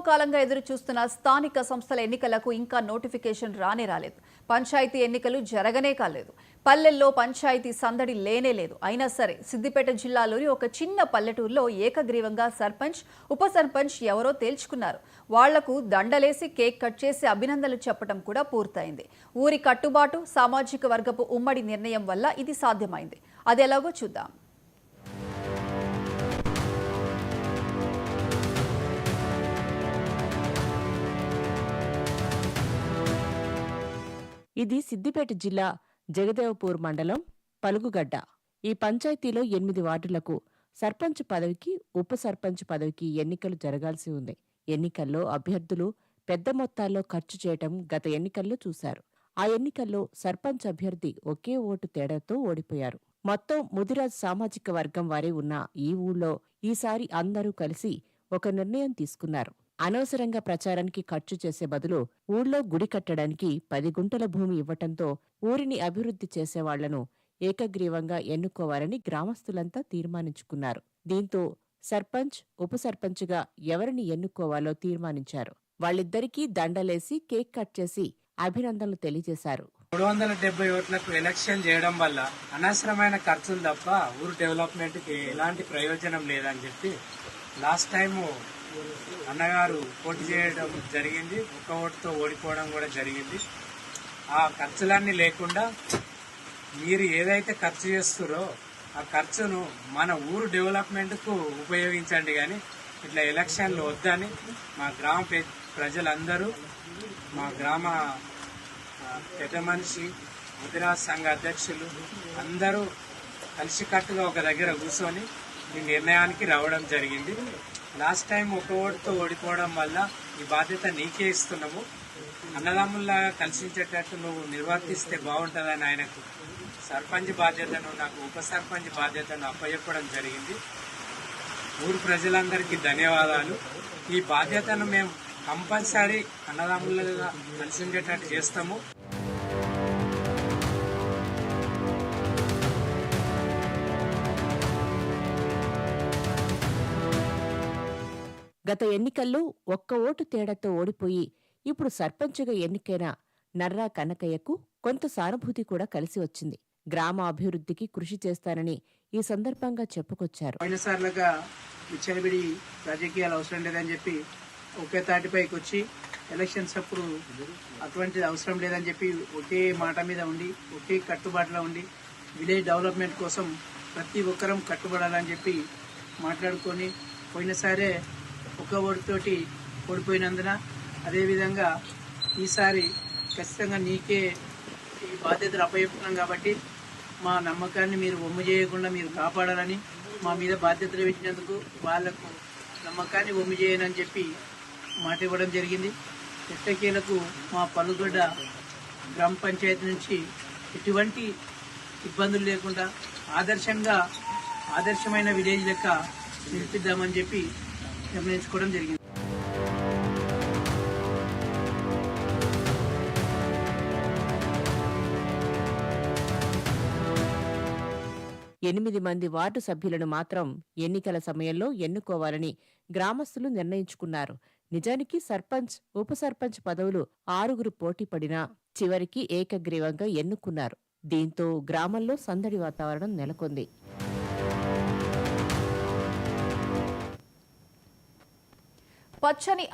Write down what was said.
కాలంగా ఎదురు చూస్తున్న స్థానిక సంస్థల ఎన్నికలకు ఇంకా నోటిఫికేషన్ రాలేదు. పంచాయతీ ఎన్నికలు జరగనే కాలేదు. పల్లెల్లో పంచాయతీ సందడి లేనే లేదు. అయినా సరే సిద్దిపేట జిల్లాలోని ఒక చిన్న పల్లెటూరులో ఏకగ్రీవంగా సర్పంచ్, ఉప సర్పంచ్ ఎవరో తేల్చుకున్నారు. వాళ్లకు దండలేసి కేక్ కట్ చేసి అభినందనలు చెప్పడం కూడా పూర్తయింది. ఊరి కట్టుబాటు, సామాజిక వర్గపు ఉమ్మడి నిర్ణయం వల్ల ఇది సాధ్యమైంది. అది ఎలాగో చూద్దాం. ఇది సిద్దిపేట జిల్లా జగదేవపూర్ మండలం పలుగుగడ్డ. ఈ పంచాయతీలో 8 వార్డులకు సర్పంచ్ పదవికి, ఉప సర్పంచ్ పదవికి ఎన్నికలు జరగాల్సి ఉంది. ఎన్నికల్లో అభ్యర్థులు పెద్ద మొత్తాల్లో ఖర్చు చేయటం గత ఎన్నికల్లో చూశారు. ఆ ఎన్నికల్లో సర్పంచ్ అభ్యర్థి ఒకే ఓటు తేడాతో ఓడిపోయారు. మొత్తం ముదిరాజ్ సామాజిక వర్గం వారే ఉన్న ఈ ఊళ్ళో ఈసారి అందరూ కలిసి ఒక నిర్ణయం తీసుకున్నారు. అనవసరంగా ప్రచారానికి ఖర్చు చేసే బదులు ఊళ్ళో గుడి కట్టడానికి 10 గుంటల భూమి ఇవ్వటంతో ఊరిని అభివృద్ధి చేసేవాళ్లను ఏకగ్రీవంగా ఎన్నుకోవాలని గ్రామస్తులంతా తీర్మానించుకున్నారు. దీంతో సర్పంచ్, ఉప సర్పంచ్గా ఎవరిని ఎన్నుకోవాలో తీర్మానించారు. వాళ్ళిద్దరికీ దండలేసి కేక్ కట్ చేసి అభినందనలు తెలియజేశారు. 370 ఓట్లకు ఎలక్షన్ చేయడం వల్ల అనవసరమైన ఖర్చులు తప్ప ఊరు డెవలప్మెంట్ కి ఎలాంటి ప్రయోజనం లేదని చెప్పి లాస్ట్ టైము అన్నగారు పోటీ చేయడం జరిగింది. ఒక ఓటుతో ఓడిపోవడం కూడా జరిగింది. ఆ ఖర్చులన్నీ లేకుండా మీరు ఏదైతే ఖర్చు చేస్తారో ఆ ఖర్చును మన ఊరు డెవలప్మెంట్కు ఉపయోగించండి. కానీ ఇట్లా ఎలక్షన్లు వద్దని మా గ్రామ ప్రజలందరూ, మా గ్రామ పెద్ద మనిషి, ముదిరాజ్ సంఘ అధ్యక్షులు అందరూ కలిసికట్టుగా ఒక దగ్గర కూర్చొని ఈ నిర్ణయానికి రావడం జరిగింది. లాస్ట్ టైం ఒక ఓటుతో ఓడిపోవడం వల్ల ఈ బాధ్యత నీకే ఇస్తున్నాము. అన్నదమ్ముల్లాగా కలిసించేటట్టు నువ్వు నిర్వర్తిస్తే బాగుంటుందని ఆయనకు సర్పంచ్ బాధ్యతను, నాకు ఉప సర్పంచ్ బాధ్యతను అప్పచెప్పడం జరిగింది. ఊరు ప్రజలందరికీ ధన్యవాదాలు. ఈ బాధ్యతను మేము కంపల్సరీ అన్నదమ్ములుగా కలిసించేటట్టు చేస్తాము. గత ఎన్నికల్లో ఒక్క ఓటు తేడాతో ఓడిపోయి ఇప్పుడు సర్పంచ్గా ఎన్నికైన నర్రా కనకయ్యకు కొంత సానుభూతి కూడా కలిసి వచ్చింది. గ్రామ అభివృద్ధికి కృషి చేస్తానని ఈ సందర్భంగా చెప్పుకొచ్చారు. పోయినసార్లుగా విచ్చలవిడి రాజకీయాలు అవసరం లేదని చెప్పి ఒకే తాటిపైకి వచ్చి ఎలక్షన్స్ అప్పుడు అటువంటిది అవసరం లేదని చెప్పి ఒకే మాట మీద ఉండి, ఒకే కట్టుబాటులో ఉండి విలేజ్ డెవలప్మెంట్ కోసం ప్రతి ఒక్కరం కట్టుబడాలని చెప్పి మాట్లాడుకొని పోయినసారే ఒక ఓటుతోటి ఓడిపోయినందున అదేవిధంగా ఈసారి ఖచ్చితంగా నీకే ఈ బాధ్యతలు అప్పచెప్తున్నాం కాబట్టి మా నమ్మకాన్ని మీరు వమ్ము చేయకుండా మీరు కాపాడాలని, మా మీద బాధ్యతలు పెట్టినందుకు వాళ్లకు నమ్మకాన్ని వమ్ము చేయనని చెప్పి మాట ఇవ్వడం జరిగింది. ఎట్టకేలకు మా పలుగొడ్డ గ్రామ పంచాయతీ నుంచి ఎటువంటి ఇబ్బందులు లేకుండా ఆదర్శమైన విలేజ్ లెక్క నిలిపిద్దామని చెప్పి నిర్ణయించుకోవడం జరిగింది. 8 మంది వార్డు సభ్యులను మాత్రం ఎన్నికల సమయంలో ఎన్నుకోవాలని గ్రామస్తులు నిర్ణయించుకున్నారు. నిజానికి సర్పంచ్, ఉప సర్పంచ్ పదవులు 6 పోటీ పడినా చివరికి ఏకగ్రీవంగా ఎన్నుకున్నారు. దీంతో గ్రామంలో సందడి వాతావరణం నెలకొంది. పచ్చని